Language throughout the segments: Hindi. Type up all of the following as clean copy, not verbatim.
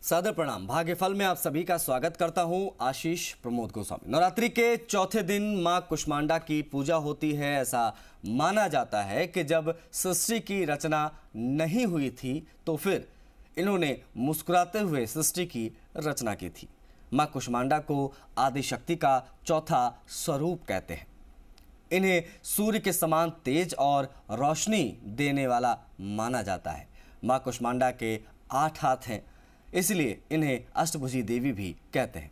सादर प्रणाम। भाग्यफल में आप सभी का स्वागत करता हूं। आशीष प्रमोद गोस्वामी। नवरात्रि के चौथे दिन मां कुष्मांडा की पूजा होती है। ऐसा माना जाता है कि जब सृष्टि की रचना नहीं हुई थी तो फिर इन्होंने मुस्कुराते हुए सृष्टि की रचना की थी। मां कुष्मांडा को आदिशक्ति का चौथा स्वरूप कहते हैं। इन्हें सूर्य के समान तेज और रोशनी देने वाला माना जाता है। मां कुष्मांडा के 8 हाथ हैं, इसलिए इन्हें अष्टभुजी देवी भी कहते हैं।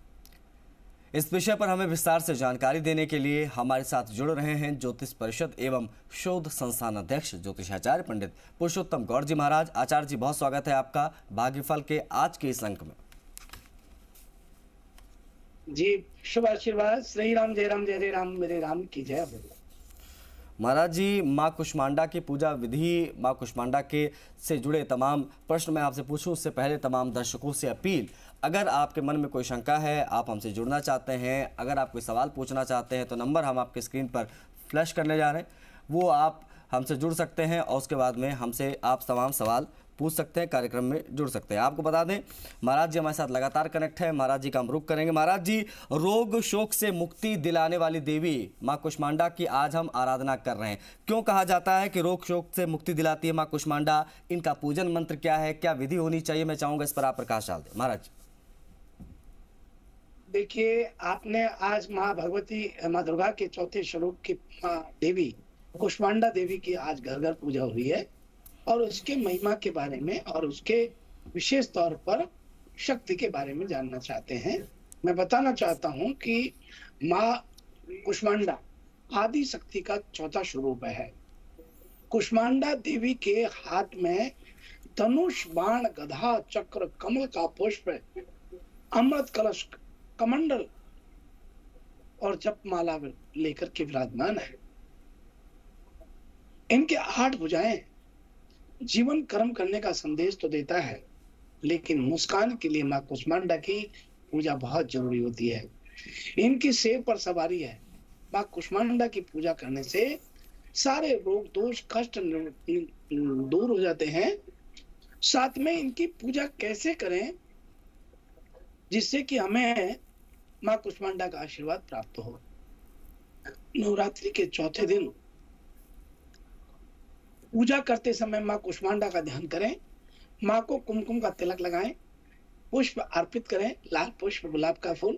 इस विषय पर हमें विस्तार से जानकारी देने के लिए हमारे साथ जुड़ रहे हैं ज्योतिष परिषद एवं शोध संस्थान अध्यक्ष ज्योतिषाचार्य पंडित पुरुषोत्तम गौड़ जी महाराज। आचार्य जी, बहुत स्वागत है आपका भाग्यफल के आज के इस अंक में। जी, शुभ आशीर्वाद। श्री राम जय राम, जय जय राम, मेरे राम की जय हो। महाराज जी, मां कुष्मांडा की पूजा विधि, मां कुष्मांडा के से जुड़े तमाम प्रश्न मैं आपसे पूछूं उससे पहले तमाम दर्शकों से अपील, अगर आपके मन में कोई शंका है, आप हमसे जुड़ना चाहते हैं, अगर आप कोई सवाल पूछना चाहते हैं तो नंबर हम आपके स्क्रीन पर फ्लैश करने जा रहे हैं, वो आप हमसे जुड़ सकते हैं और उसके बाद में हमसे आप तमाम सवाल पूछ सकते हैं, कार्यक्रम में जुड़ सकते हैं। आपको बता दें महाराज जी हमारे साथ लगातार कनेक्ट है। महाराज जी का हम रुख करेंगे। महाराज जी, रोग शोक से मुक्ति दिलाने वाली देवी मां कुष्मांडा की आज हम आराधना कर रहे हैं। क्यों कहा जाता है कि रोग शोक से मुक्ति दिलाती है मां कुष्मांडा? इनका पूजन मंत्र क्या है, क्या विधि होनी चाहिए? मैं चाहूंगा इस पर आप प्रकाश डाल दें महाराज। देखिए, आपने आज माँ भगवती माँ दुर्गा के चौथे स्वरूप की देवी कुष्मांडा देवी की आज घर घर पूजा हुई है और उसके महिमा के बारे में और उसके विशेष तौर पर शक्ति के बारे में जानना चाहते हैं। मैं बताना चाहता हूं कि माँ कुष्मांडा आदि शक्ति का चौथा स्वरूप है। कुष्मांडा देवी के हाथ में धनुष, बाण, गदा, चक्र, कमल का पुष्प, अमृत कलश, कमंडल और जपमाला लेकर के विराजमान है। इनके 8 भुजाएं जीवन कर्म करने का संदेश तो देता है, लेकिन मुस्कान के लिए मां कुष्मांडा की पूजा बहुत जरूरी होती है। इनकी सेव पर सवारी है। मां कुष्मांडा की पूजा करने से सारे रोग दोष कष्ट दूर हो जाते हैं। साथ में इनकी पूजा कैसे करें जिससे कि हमें मां कुष्मांडा का आशीर्वाद प्राप्त हो। नवरात्रि के चौथे दिन पूजा करते समय मां कुष्मांडा का ध्यान करें, मां को कुमकुम का तिलक लगाएं, पुष्प अर्पित करें, लाल पुष्प, गुलाब का फूल।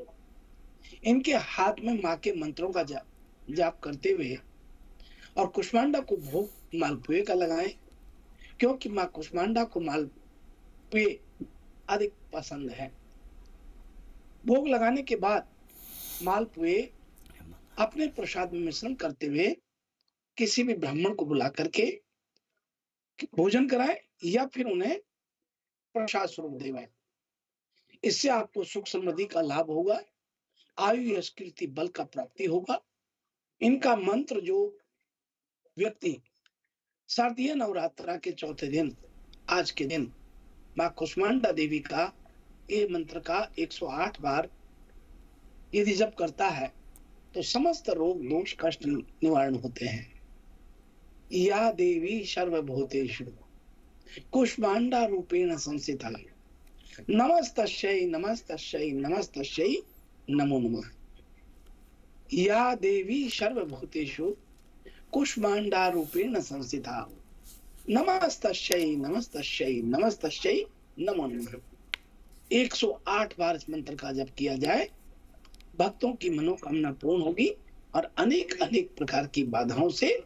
इनके हाथ में मां के मंत्रों का जाप करते हुए और कुष्मांडा को भोग मालपुए का लगाएं, क्योंकि मां कुष्मांडा को मालपुए अधिक पसंद है। भोग लगाने के बाद मालपुए अपने प्रसाद में मिश्रण करते हुए किसी भी ब्राह्मण को बुला करके भोजन कराएं या फिर उन्हें प्रसाद स्वरूप देवें। इससे आपको सुख समृद्धि का लाभ होगा, आयु यश कीर्ति बल का प्राप्ति होगा। इनका मंत्र जो व्यक्ति शारदीय नवरात्रा के चौथे दिन आज के दिन मां कुष्मांडा देवी का ये मंत्र का 108 बार यदि जप करता है तो समस्त रोग दोष कष्ट निवारण होते हैं। या देवी सर्वभूतेषु कुष्मांडा रूपेण संस्थिता नमस्तस्यै नमस्तस्यै नमस्तस्यै नमो नमः। या देवी सर्वभूतेषु कुष्मांडा रूपेण संस्थिता नमस्तस्यै नमस्तस्यै नमस्तस्यै नमो नमः। 108 बार इस मंत्र का जप किया जाए, भक्तों की मनोकामना पूर्ण होगी और अनेक अनेक प्रकार की बाधाओं से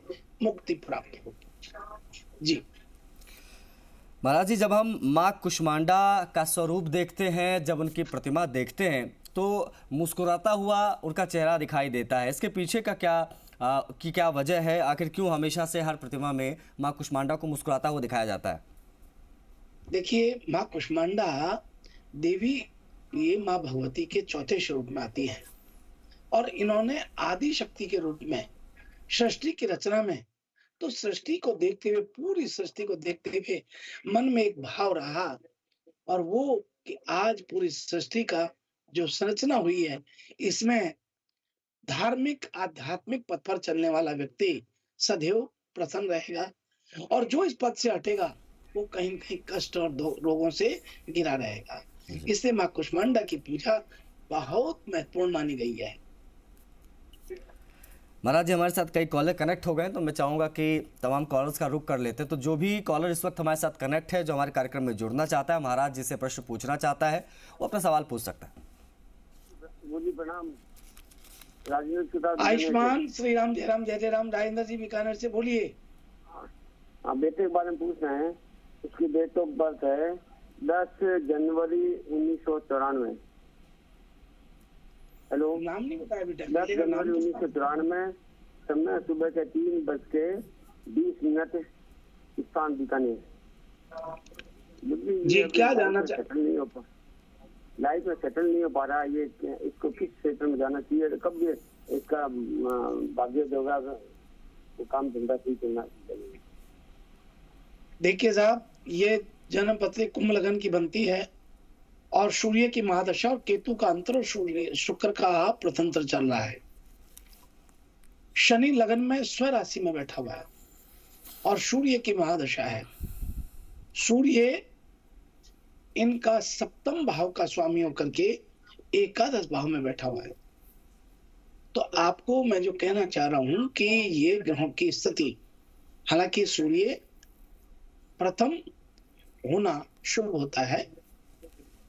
मुक्ति प्राप्त होगी। जी महाराज जी, जब हम मां कुष्मांडा का स्वरूप देखते हैं, जब उनकी प्रतिमा देखते हैं तो मुस्कुराता हुआ उनका चेहरा दिखाई देता है। इसके पीछे का क्या वजह है? आखिर क्यों हमेशा से हर प्रतिमा में मां कुष्मांडा को मुस्कुराता हुआ दिखाया जाता है? देखिए, मां कुष्मांडा देवी ये मां भगवती के चौथे स्वरूप में आती है और इन्होंने आदि शक्ति के रूप में सृष्टि की रचना में तो सृष्टि को देखते हुए, पूरी सृष्टि को देखते हुए मन में एक भाव रहा और वो कि आज पूरी सृष्टि का जो संरचना हुई है इसमें धार्मिक आध्यात्मिक पथ पर चलने वाला व्यक्ति सदैव प्रसन्न रहेगा और जो इस पथ से हटेगा वो कहीं न कहीं कष्ट और रोगों से घिरा रहेगा। इसलिए माँ कुष्मांडा की पूजा बहुत महत्वपूर्ण मानी गई है। महाराज जी, हमारे साथ कई कॉलर कनेक्ट हो गए, तो मैं चाहूंगा कि तमाम कॉलर्स का रुख कर लेते हैं। तो जो भी कॉलर इस वक्त हमारे साथ कनेक्ट है, जो हमारे कार्यक्रम में जुड़ना चाहता है, महाराज जी से प्रश्न पूछना चाहता है, वो अपना सवाल पूछ सकता है। बोलिए। प्रणाम। राजेंद्र प्रताप आयुष्मान श्री राम, जय राम। राजेंद्र जी बीकानेर से बोलिए। हाँ, बेटे के बारे में पूछना है। उसकी डेट ऑफ बर्थ है 10 जनवरी 1994। हेलो। नाम नहीं बताया बेटा। 10 जनवरी 1994, समय सुबह के 3:20, स्थान बीकानेर। जी, क्या जानना सेटल नहीं हो पा लाइफ में सेटल नहीं हो पा रहा। ये इसको किस क्षेत्र में जाना चाहिए, कब ये इसका भाग्य होगा, वो काम धंधा सही चलना चाहिए। देखिए साहब, ये जन्म पत्री कुंभ लगन की बनती है और सूर्य की महादशा और केतु का अंतर और शुक्र का प्रतंत्र चल रहा है। शनि लगन में स्व राशि में बैठा हुआ है और सूर्य की महादशा है। सूर्य इनका सप्तम भाव का स्वामी होकर के एकादश भाव में बैठा हुआ है। तो आपको मैं जो कहना चाह रहा हूं कि ये ग्रहों की स्थिति, हालांकि सूर्य प्रथम होना शुभ होता है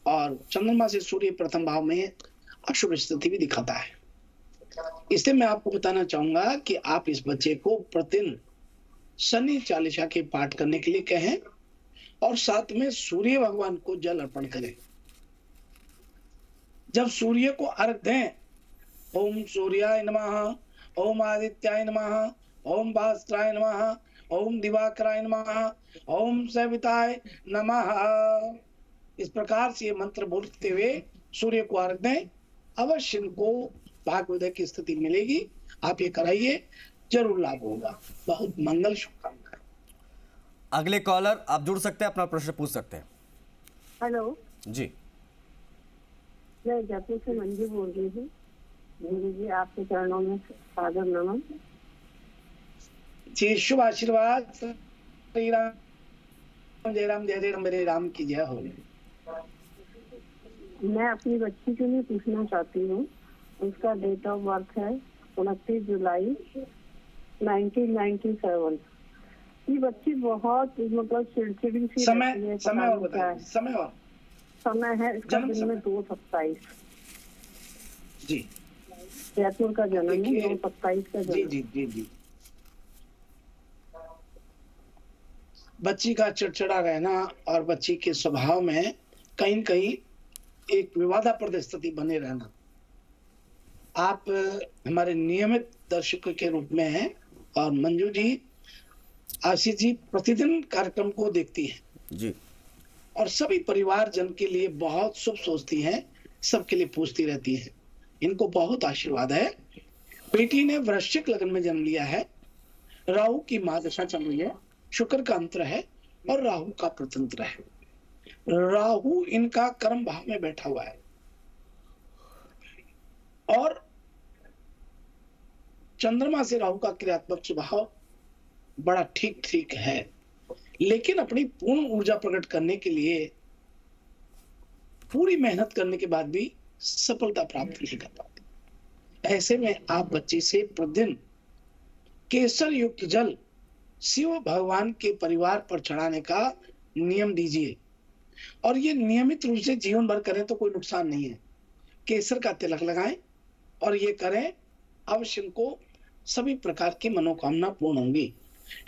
और चंद्रमा से सूर्य प्रथम भाव में अशुभ स्थिति भी दिखाता है। इसलिए मैं आपको बताना चाहूंगा कि आप इस बच्चे को प्रतिदिन शनि चालीसा के पाठ करने के लिए कहें और साथ में सूर्य भगवान को जल अर्पण करें। जब सूर्य को अर्घ दें, ओम सूर्याय नमः, ओम आदित्याय नमः, ओम भास्कराय नमः, ओम दिवाकराय नमः, ओम सविताय नमः, इस प्रकार से ये मंत्र बोलते हुए सूर्य को अर्घ दें। अवश्य इनको भाग्योदय की स्थिति मिलेगी। आप ये कराइए, जरूर लाभ होगा। बहुत मंगल, शुभकामनाएं। अगले कॉलर आप जुड़ सकते हैं, अपना प्रश्न पूछ सकते हैं। हेलो जी, मैं जयपुर से मंजू बोल रही हूँ। गुरु जी, आपके चरणों में सादर नमन। जी, शुभ आशीर्वाद। श्री राम, जय राम, मेरे राम की जय हो। मैं अपनी बच्ची के लिए पूछना चाहती हूँ। उसका डेट ऑफ बर्थ है 29 जुलाई 1997। ये बच्ची बहुत मतलब चिड़चिड़ी सी रहती है। समय और बताइए। समय है इसका दिन में 2:27। जी, जयपुर का जन्म है, 2:27 का जन्म। जी। बच्ची का चिड़चिड़ा रहना और बच्ची के स्वभाव में कहीं न कहीं एक विवादास्पद स्थिति बने रहना। आप हमारे नियमित दर्शकों के रूप में हैं और मंजू जी, आशीष जी प्रतिदिन कार्यक्रम को देखती हैं जी, और सभी परिवार जन के लिए बहुत शुभ सोचती हैं, सबके लिए पूछती रहती हैं। इनको बहुत आशीर्वाद है। बेटी ने वृश्चिक लग्न में जन्म लिया है। राहु की महादशा चल रही है, शुक्र का अंतर है और राहु का प्रतंत्र है। राहु इनका कर्म भाव में बैठा हुआ है और चंद्रमा से राहु का क्रियात्मक स्वभाव बड़ा ठीक है, लेकिन अपनी पूर्ण ऊर्जा प्रकट करने के लिए पूरी मेहनत करने के बाद भी सफलता प्राप्त नहीं कर पाते। ऐसे में आप बच्ची से प्रतिदिन केसर युक्त जल शिव भगवान के परिवार पर चढ़ाने का नियम दीजिए और ये नियमित रूप से जीवन भर करें तो कोई नुकसान नहीं है। केसर का तिलक लगाएं और ये करें, अवश्य इनको सभी प्रकार की मनोकामना पूर्ण होंगी।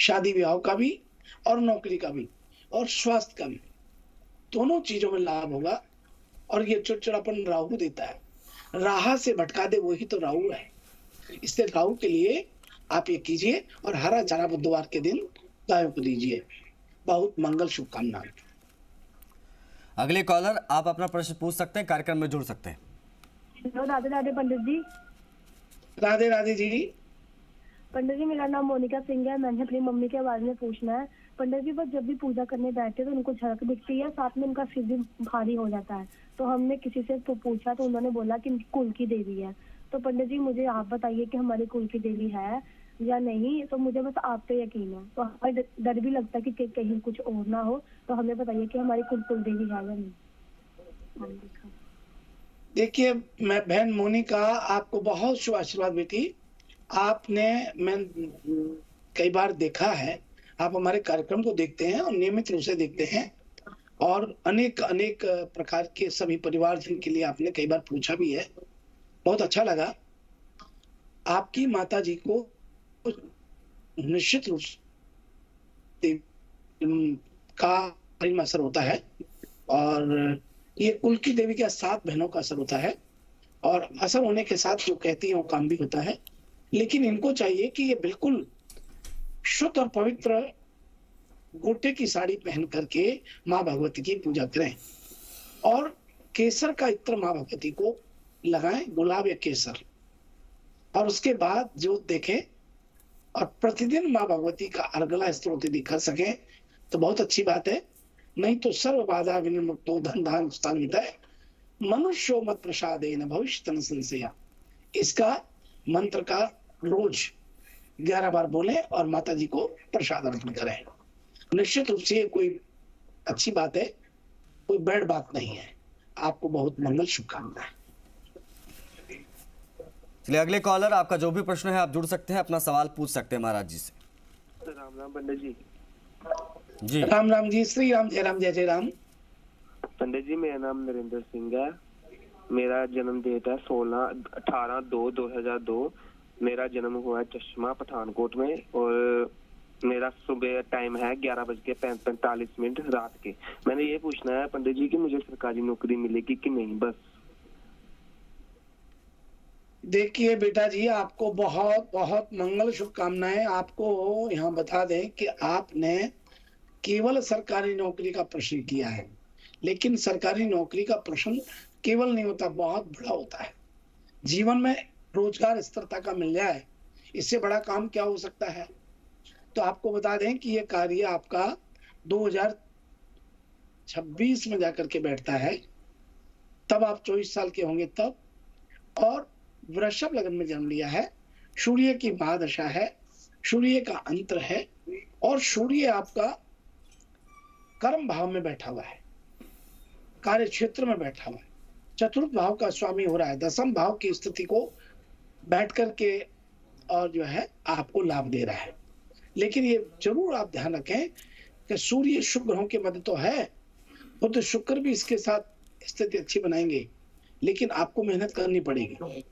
शादी विवाह का भी और नौकरी का भी और स्वास्थ्य का भी, दोनों चीजों में लाभ होगा। और ये चिड़चिड़ापन राहु देता है, राह से भटका दे वही तो राहु है। इसलिए राहु के लिए आप ये कीजिए और हरा चारा बुधवार के दिन गायों को दीजिए। बहुत मंगल, शुभकामनाएं। अगले कॉलर आप अपना प्रश्न पूछ सकते हैं, कार्यक्रम में जुड़ सकते हैं। हेलो, राधे राधे पंडित जी। राधे राधे जी। पंडित जी, मेरा नाम मोनिका सिंह है। मैंने अपनी मम्मी के बारे में पूछना है। पंडित जी, वो जब भी पूजा करने बैठते तो उनको झलक दिखती है, साथ में उनका सिर भी भारी हो जाता है। तो हमने किसी से पूछा तो उन्होंने बोला कि कुल की देवी है। तो पंडित जी, मुझे आप बताइए कि हमारी कुल की देवी है या नहीं। तो मुझे बस आप पे यकीन है, तो हमें डर भी लगता है कि कहीं कुछ और ना हो। तो हमें बताइए कि हमारी कुल देवी है या नहीं। देखिए, मैं बहन मोनिका, आपको बहुत शुभ आशीर्वाद बेटी। आपने मैं कई बार देखा है, आप हमारे कार्यक्रम को देखते हैं और नियमित रूप से देखते हैं, और अनेक अनेक प्रकार के सभी परिवारजन के लिए आपने कई बार पूछा भी है। बहुत अच्छा लगा। आपकी माता जी को निश्चित रूप से का असर होता है, और ये कुल की देवी के 7 बहनों का असर होता है, और असर होने के साथ जो कहती है वो काम भी होता है। लेकिन इनको चाहिए कि ये बिल्कुल शुद्ध और पवित्र गोटे की साड़ी पहन करके माँ भगवती की पूजा करें, और केसर का इत्र माँ भगवती को लगाएं, गुलाब या केसर, और उसके बाद जो देखें और प्रतिदिन माँ भगवती का अर्गला स्तोत्र यदि कर सके तो बहुत अच्छी बात है। नहीं तो सर्व बाधा विनिर्मुक्तो धन धान स्थानितः मनुष्यो मत प्रसादेन भविष्य तन संशया, इसका मंत्र का रोज 11 बार बोले और माता जी को प्रसाद अर्पण करें। निश्चित रूप से ये कोई अच्छी बात है, कोई बैड बात नहीं है। आपको बहुत मंगल शुभकामनाएं। चलिए अगले कॉलर, आपका जो भी प्रश्न है आप जुड़ सकते हैं, अपना सवाल पूछ सकते हैं महाराज जी से। राम राम पंडित जी। जी राम राम जी, श्री राम, जय राम, जय जय राम। पंडित जी, मेरा नाम नरेंद्र सिंह है। मेरा जन्म डेट है 18/2/2002। मेरा जन्म हुआ है चश्मा पठानकोट में, और मेरा सुबह टाइम है 11:45 रात के। मैंने ये पूछना है पंडित जी कि मुझे सरकारी नौकरी मिलेगी कि नहीं, बस। देखिए बेटा जी, आपको बहुत बहुत मंगल शुभकामनाएं। आपको यहाँ बता दें कि आपने केवल सरकारी नौकरी का प्रश्न किया है, लेकिन सरकारी नौकरी का प्रश्न केवल नहीं होता, बहुत बड़ा होता है। जीवन में रोजगार स्थिरता का मिल जाए, इससे बड़ा काम क्या हो सकता है। तो आपको बता दें कि ये कार्य आपका 2026 में जाकर के बैठता है, तब आप 24 साल के होंगे तब, और वृषभ लग्न में जन्म लिया है। सूर्य की महादशा है, सूर्य का अंतर है, और सूर्य आपका कर्म भाव में बैठा हुआ है, कार्य क्षेत्र में बैठा हुआ है, चतुर्थ भाव का स्वामी हो रहा है, दसम भाव की स्थिति को बैठ करके और जो है आपको लाभ दे रहा है। लेकिन ये जरूर आप ध्यान रखें कि सूर्य शुभ ग्रहों के मध्य तो है, वो तो शुक्र भी इसके साथ स्थिति अच्छी बनाएंगे, लेकिन आपको मेहनत करनी पड़ेगी।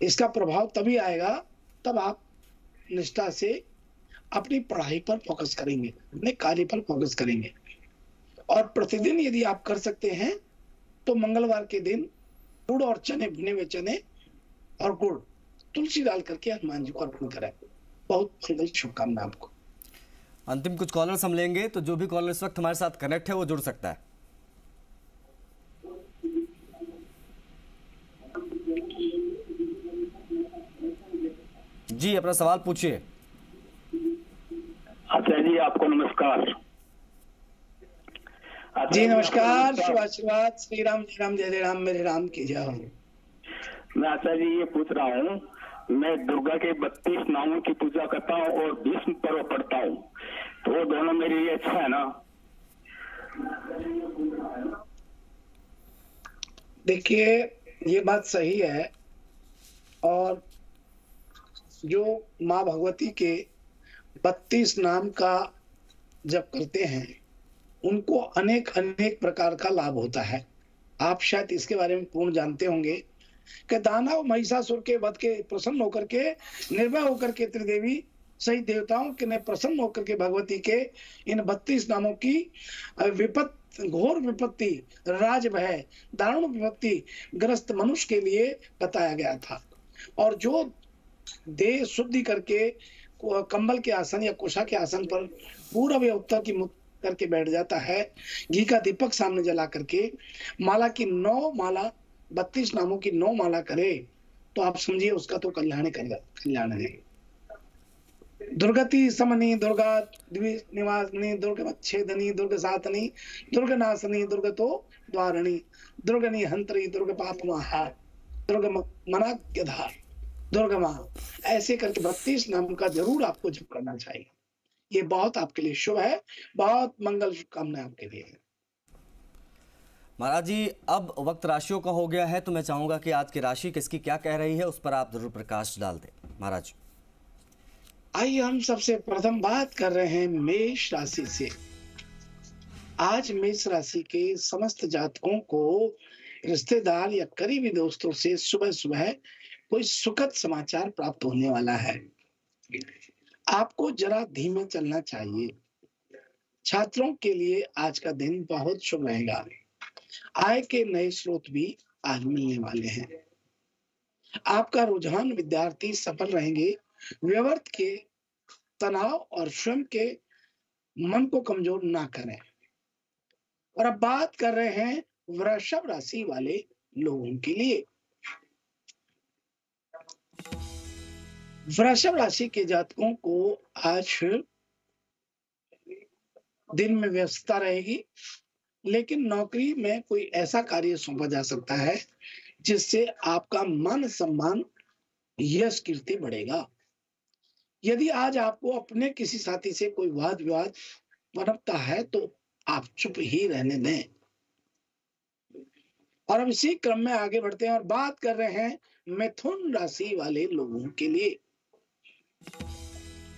इसका प्रभाव तभी आएगा तब आप निष्ठा से अपनी पढ़ाई पर फोकस करेंगे, अपने कार्य पर फोकस करेंगे। और प्रतिदिन यदि आप कर सकते हैं तो मंगलवार के दिन गुड़ और चने, भुने हुए चने और गुड़, तुलसी डाल करके हनुमान जी को अर्पण करें। बहुत मंगल शुभकामना आपको। अंतिम कुछ कॉलर्स हम लेंगे, तो जो भी कॉलर इस वक्त हमारे साथ कनेक्ट है वो जुड़ सकता है। जी अपना सवाल पूछिए। अच्छा जी, आपको नमस्कार। जी नमस्कार, शुभ आशीर्वाद। श्री राम, जय राम, जय जय राम, मेरे राम की जय हो। मैं आचार्य जी ये पूछ रहा हूँ, मैं दुर्गा के 32 नामों की पूजा करता हूँ और भीष्म पर्व पढ़ता हूँ, तो वो दोनों मेरे लिए अच्छा है ना? देखिए ये बात सही है, और जो माँ भगवती के 32 नाम का जप करते हैं उनको अनेक अनेक प्रकार का लाभ होता है। आप शायद इसके बारे में पूर्ण जानते होंगे कि दानव महिषासुर के वध के प्रसन्न होकर के, निर्भय होकर के त्रिदेवी सही देवताओं के ने प्रसन्न होकर के भगवती के इन 32 नामों की घोर विपत्ति, राज भय, दारुण विपत्ति ग्रस्त मनुष्य के लिए बताया गया था। और जो देह शुद्धि करके कंबल के आसन या कुशा के आसन पर पूरा वे उत्तर की मुख करके बैठ जाता है, घी का दीपक सामने जला करके माला की 9 माला, 32 नामों की 9 माला करे, तो आप समझिए उसका तो कल्याण करेगा, कल्याण है। दुर्गति समनी, दुर्गा निवासनी, दुर्गच्छेदनी, दुर्ग सातनी, दुर्ग नाशनी, दुर्गतो द्वारणी, दुर्गनी हंत्री, दुर्ग पाप महा, दुर्ग मनाग्यधार, दुर्गमा, ऐसे करके 32 नाम का जरूर आपको जप करना चाहिए। ये बहुत आपके लिए शुभ है, बहुत मंगल शुभकामनाएं आपके लिए। महाराज जी, अब वक्त राशियों का हो गया है, तो मैं चाहूंगा कि आज की राशि किसकी क्या कह रही है उस पर आप जरूर प्रकाश डाल दें महाराज। आइए हम सबसे प्रथम बात कर रहे हैं मेष राशि से। आज मेष राशि के समस्त जातकों को रिश्तेदार या करीबी दोस्तों से सुबह सुबह कोई सुखद समाचार प्राप्त होने वाला है। आपको जरा धीमे चलना चाहिए। छात्रों के लिए आज का दिन बहुत शुभ रहेगा। आय के नए स्रोत भी आज मिलने वाले हैं। आपका रुझान विद्यार्थी सफल रहेंगे। व्यर्थ के तनाव और स्वयं के मन को कमजोर ना करें। और अब बात कर रहे हैं वृषभ राशि वाले लोगों के लिए। वृषभ राशि के जातकों को आज दिन में व्यस्तता रहेगी, लेकिन नौकरी में कोई ऐसा कार्य सौंपा जा सकता है जिससे आपका मान सम्मान, यश, कीर्ति बढ़ेगा। यदि आज आपको अपने किसी साथी से कोई वाद विवाद पनपता है तो आप चुप ही रहने दें। और अब इसी क्रम में आगे बढ़ते हैं और बात कर रहे हैं मिथुन राशि वाले लोगों के लिए।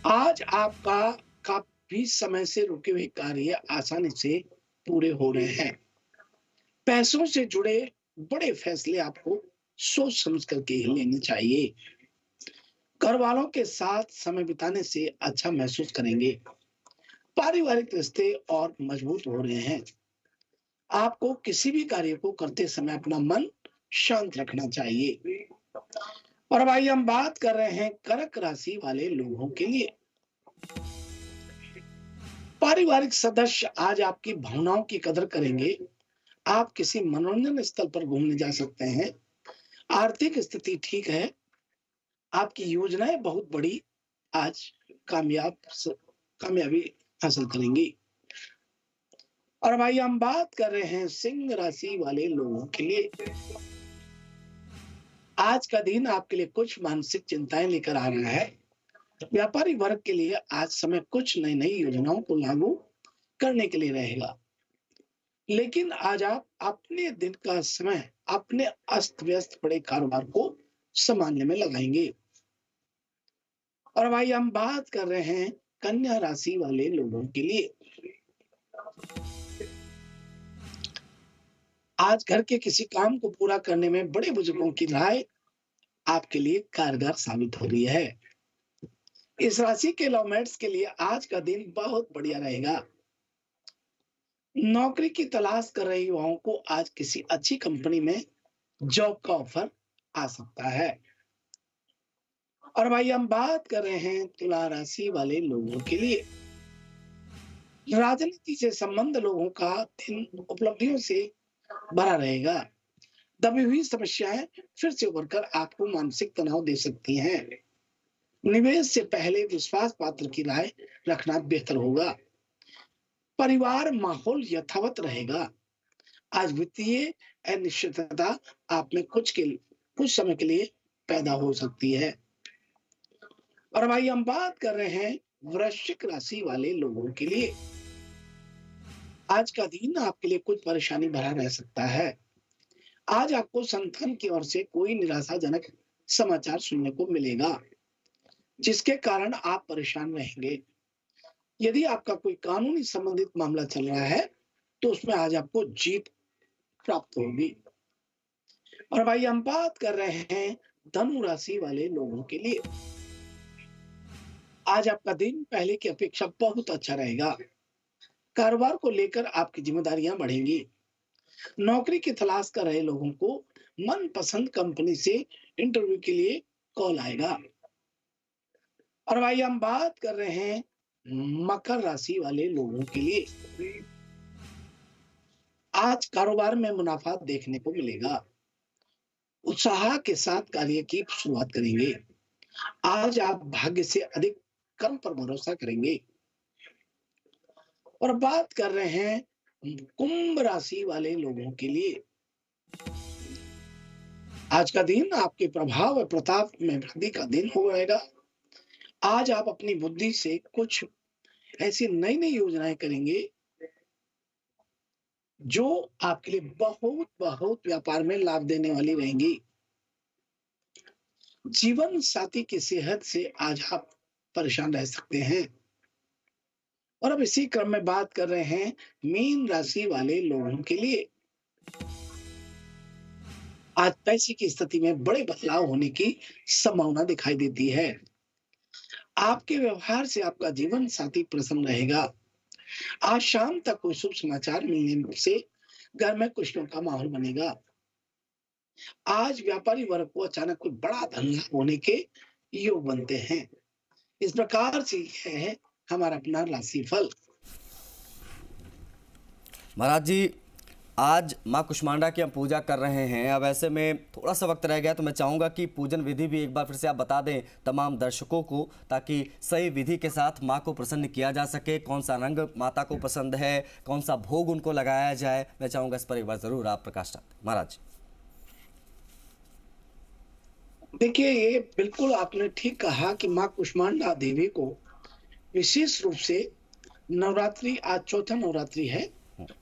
आज आपका काफी समय से रुके हुए कार्य आसानी से पूरे हो रहे हैं। पैसों से जुड़े बड़े फैसले आपको सोच समझ करके ही लेने चाहिए। घर वालों के साथ समय बिताने से अच्छा महसूस करेंगे। पारिवारिक रिश्ते और मजबूत हो रहे हैं। आपको किसी भी कार्य को करते समय अपना मन शांत रखना चाहिए। और भाई हम बात कर रहे हैं कर्क राशि वाले लोगों के लिए। पारिवारिक सदस्य आज आपकी भावनाओं की कदर करेंगे। आप किसी मनोरंजन स्थल पर घूमने जा सकते हैं। आर्थिक स्थिति ठीक है। आपकी योजनाएं बहुत बड़ी आज कामयाबी हासिल करेंगी। और भाई हम बात कर रहे हैं सिंह राशि वाले लोगों के लिए। आज का दिन आपके लिए कुछ मानसिक चिंताएं लेकर आ रहा है। व्यापारी वर्ग के लिए आज समय कुछ नई नई योजनाओं को लागू करने के लिए रहेगा, लेकिन आज आप अपने दिन का समय अपने अस्त व्यस्त पड़े कारोबार को संभालने में लगाएंगे। और भाई हम बात कर रहे हैं कन्या राशि वाले लोगों के लिए। आज घर के किसी काम को पूरा करने में बड़े बुजुर्गों की राय आपके लिए कारगर साबित हो रही है। इस राशि के लवमेट्स के लिए आज का दिन बहुत बढ़िया रहेगा। नौकरी की तलाश कर रहे युवाओं को आज किसी अच्छी कंपनी में जॉब का ऑफर आ सकता है। और भाई हम बात कर रहे हैं तुला राशि वाले लोगों के लिए। राजनीति से संबंध लोगों का दिन उपलब्धियों से भरा रहेगा। दबी हुई समस्याएं फिर से उभर कर आपको मानसिक तनाव दे सकती हैं। निवेश से पहले विश्वास पात्र की राय रखना बेहतर होगा। परिवार माहौल यथावत रहेगा। आज वित्तीय अनिश्चितता आप में कुछ समय के लिए पैदा हो सकती है। और भाई हम बात कर रहे हैं वृश्चिक राशि वाले लोगों के लिए। आज का दिन आपके लिए कुछ परेशानी भरा रह सकता है। आज आपको संतान की ओर से कोई निराशाजनक समाचार सुनने को मिलेगा, जिसके कारण आप परेशान रहेंगे। यदि आपका कोई कानूनी संबंधित मामला चल रहा है तो उसमें आज आपको जीत प्राप्त होगी। और भाई हम बात कर रहे हैं धनु राशि वाले लोगों के लिए। आज आपका दिन पहले की अपेक्षा बहुत अच्छा रहेगा। कारोबार को लेकर आपकी जिम्मेदारियां बढ़ेंगी। नौकरी की तलाश कर रहे लोगों को मनपसंद कंपनी से इंटरव्यू के लिए कॉल आएगा। और भाई हम बात कर रहे हैं मकर राशि वाले लोगों के लिए। आज कारोबार में मुनाफा देखने को मिलेगा। उत्साह के साथ कार्य की शुरुआत करेंगे। आज आप भाग्य से अधिक कर्म पर भरोसा करेंगे। और बात कर रहे हैं कुंभ राशि वाले लोगों के लिए। आज का दिन आपके प्रभाव और प्रताप में वृद्धि का दिन हो जाएगा। आज आप अपनी बुद्धि से कुछ ऐसी नई नई योजनाएं करेंगे जो आपके लिए बहुत बहुत व्यापार में लाभ देने वाली रहेंगी। जीवन साथी की सेहत से आज आप परेशान रह सकते हैं। और अब इसी क्रम में बात कर रहे हैं मीन राशि वाले लोगों के लिए। आज पैसे की स्थिति में बड़े बदलाव होने की संभावना दिखाई देती है। आपके व्यवहार से आपका जीवन साथी प्रसन्न रहेगा। आज शाम तक कोई शुभ समाचार मिलने से घर में खुशियों का माहौल बनेगा। आज व्यापारी वर्ग को अचानक कोई बड़ा धन लाभ होने के योग बनते हैं। इस प्रकार से यह है हमारा अपना राशिफल। महाराज जी, आज माँ कुष्मांडा की हम पूजा कर रहे हैं। अब ऐसे में थोड़ा सा वक्त रह गया तो मैं चाहूँगा कि पूजन विधि भी एक बार फिर से आप बता दें तमाम दर्शकों को, ताकि सही विधि के साथ माँ को प्रसन्न किया जा सके। कौन सा रंग माता को पसंद है, कौन सा भोग उनको लगाया जाए, मैं चाहूँगा इस पर एक बार ज़रूर आप प्रकाश डालें महाराज। देखिए, ये बिल्कुल आपने ठीक कहा कि माँ कुष्मांडा देवी को विशेष रूप से नवरात्रि, आज चौथा नवरात्रि है,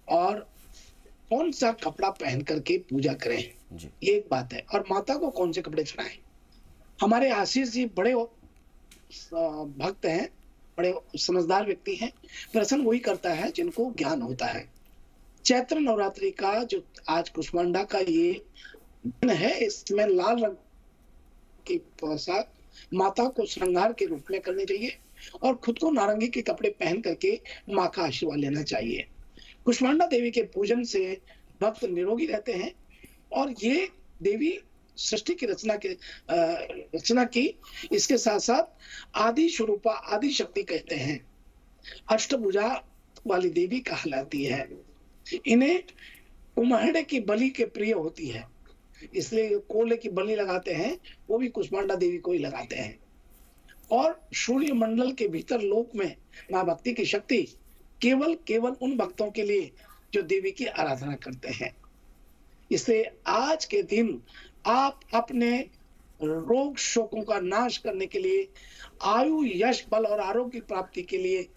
और कौन सा कपड़ा पहन करके पूजा करें, ये एक बात है। और माता को कौन से कपड़े चढ़ाएं। हमारे आशीष जी बड़े भक्त हैं, बड़े समझदार व्यक्ति हैं। प्रसन्न वही करता है जिनको ज्ञान होता है। चैत्र नवरात्रि का जो आज कुष्मांडा का ये दिन है, इसमें लाल रंग की पोशाक माता को श्रृंगार के रूप में करनी चाहिए और खुद को नारंगी के कपड़े पहन करके माँ का आशीर्वाद लेना चाहिए। कुष्मांडा देवी के पूजन से भक्त निरोगी रहते हैं और ये देवी सृष्टि की रचना की, इसके साथ साथ आदि स्वरूपा, आदि शक्ति कहते हैं। अष्टभुजा वाली देवी कहलाती है। इन्हें कुम्हाड़े की बलि के प्रिय होती है, इसलिए कोले की बलि लगाते हैं, वो भी कुष्मांडा देवी को ही लगाते हैं। और सूर्य मंडल के भीतर लोक में मां भक्ति की शक्ति केवल उन भक्तों के लिए जो देवी की आराधना करते हैं। इसलिए आज के दिन आप अपने रोग शोकों का नाश करने के लिए, आयु, यश, बल और आरोग्य की प्राप्ति के लिए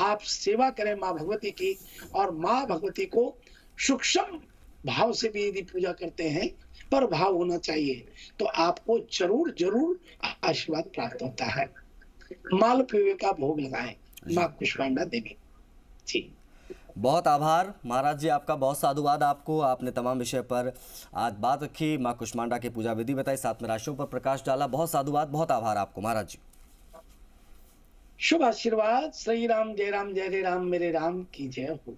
आप सेवा करें मां भगवती की। और मां भगवती को सूक्ष्म भाव से भी यदि पूजा करते हैं, पर भाव होना चाहिए, तो आपको जरूर आशीर्वाद प्राप्त होता है। मालपुए का भोग लगाएं मां कुष्मांडा देवी जी। बहुत आभार महाराज जी आपका, बहुत साधुवाद आपको। आपने तमाम विषय पर आज बात रखी, माँ कुष्मांडा की पूजा विधि बताई, साथ में राशियों पर प्रकाश डाला। बहुत साधुवाद, बहुत आभार आपको महाराज जी। शुभ आशीर्वाद। श्री राम जय राम, जय जय राम, मेरे राम की जय हो।